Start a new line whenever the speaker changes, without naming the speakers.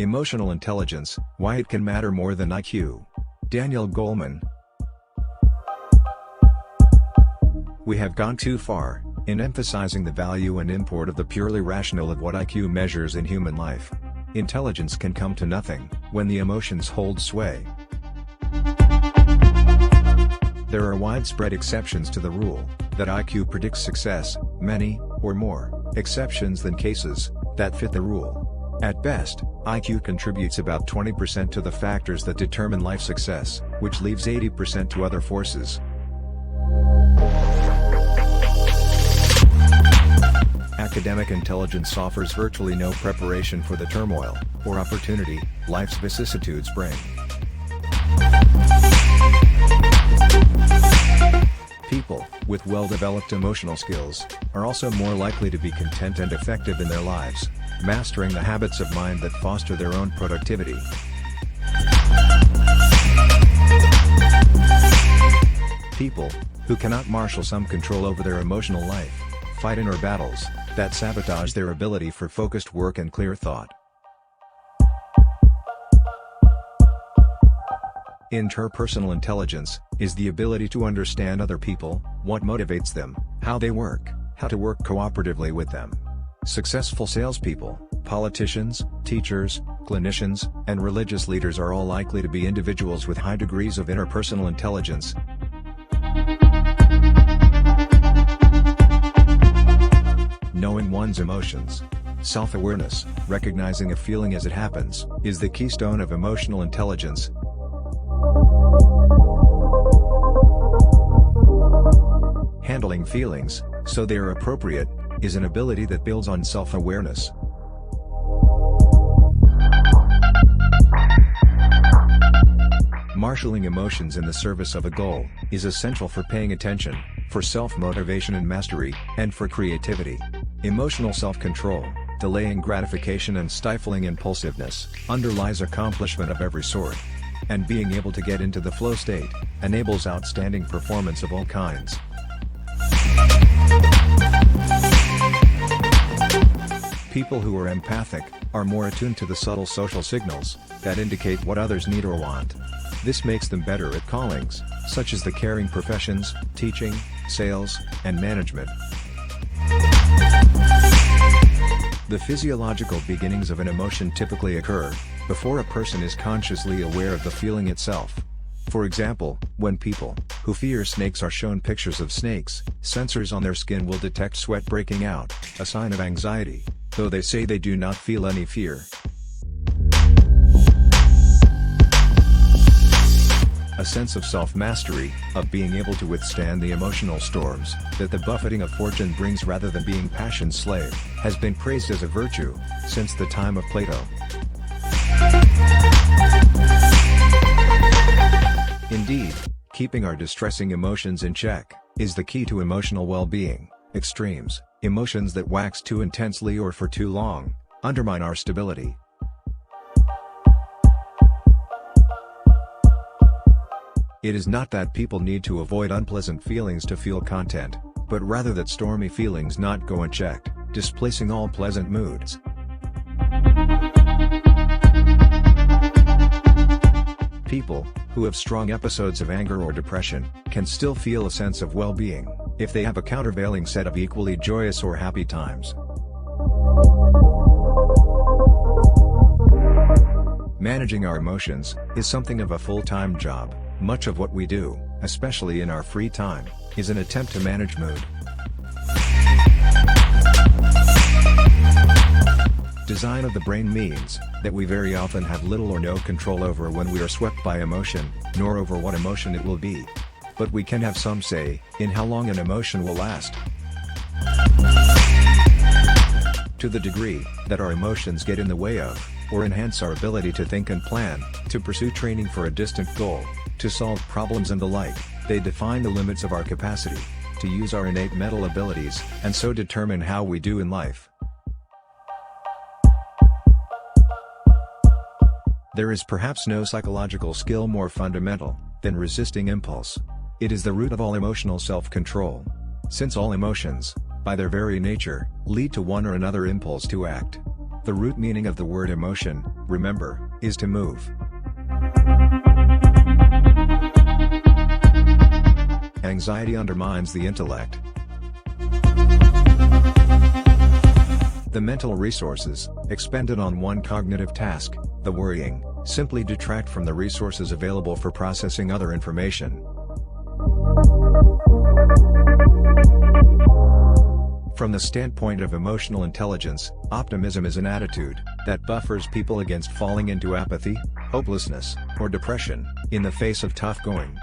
Emotional intelligence, why it can matter more than IQ. Daniel Goleman. We have gone too far in emphasizing the value and import of the purely rational of what IQ measures in human life. Intelligence can come to nothing when the emotions hold sway. There are widespread exceptions to the rule that IQ predicts success, many, or more, exceptions than cases that fit the rule. At best, IQ contributes about 20% to the factors that determine life success, which leaves 80% to other forces. Academic intelligence offers virtually no preparation for the turmoil or opportunity life's vicissitudes bring. People with well-developed emotional skills are also more likely to be content and effective in their lives, mastering the habits of mind that foster their own productivity. People who cannot marshal some control over their emotional life fight inner battles that sabotage their ability for focused work and clear thought. Interpersonal intelligence is the ability to understand other people, what motivates them, how they work, how to work cooperatively with them. Successful salespeople, politicians, teachers, clinicians, and religious leaders are all likely to be individuals with high degrees of interpersonal intelligence. Knowing one's emotions. Self-awareness, recognizing a feeling as it happens, is the keystone of emotional intelligence. Handling feelings, so they are appropriate, is an ability that builds on self-awareness. Marshaling emotions in the service of a goal is essential for paying attention, for self-motivation and mastery, and for creativity. Emotional self-control, delaying gratification and stifling impulsiveness, underlies accomplishment of every sort. And being able to get into the flow state enables outstanding performance of all kinds. People who are empathic are more attuned to the subtle social signals that indicate what others need or want. This makes them better at callings, such as the caring professions, teaching, sales, and management. The physiological beginnings of an emotion typically occur before a person is consciously aware of the feeling itself. For example, when people who fear snakes are shown pictures of snakes, sensors on their skin will detect sweat breaking out, a sign of anxiety, though they say they do not feel any fear. A sense of self-mastery, of being able to withstand the emotional storms that the buffeting of fortune brings rather than being passion's slave, has been praised as a virtue since the time of Plato. Indeed, keeping our distressing emotions in check is the key to emotional well-being. Extremes, emotions that wax too intensely or for too long, undermine our stability. It is not that people need to avoid unpleasant feelings to feel content, but rather that stormy feelings not go unchecked, displacing all pleasant moods. People who have strong episodes of anger or depression can still feel a sense of well-being if they have a countervailing set of equally joyous or happy times. Managing our emotions is something of a full-time job. Much of what we do, especially in our free time, is an attempt to manage mood. Design of the brain means that we very often have little or no control over when we are swept by emotion, nor over what emotion it will be. But we can have some say in how long an emotion will last. To the degree that our emotions get in the way of, or enhance our ability to think and plan, to pursue training for a distant goal, to solve problems and the like, they define the limits of our capacity to use our innate mental abilities, and so determine how we do in life. There is perhaps no psychological skill more fundamental than resisting impulse. It is the root of all emotional self-control. Since all emotions, by their very nature, lead to one or another impulse to act. The root meaning of the word emotion, remember, is to move. Anxiety undermines the intellect. The mental resources, expended on one cognitive task, the worrying, simply detract from the resources available for processing other information. From the standpoint of emotional intelligence, optimism is an attitude that buffers people against falling into apathy, hopelessness, or depression in the face of tough going.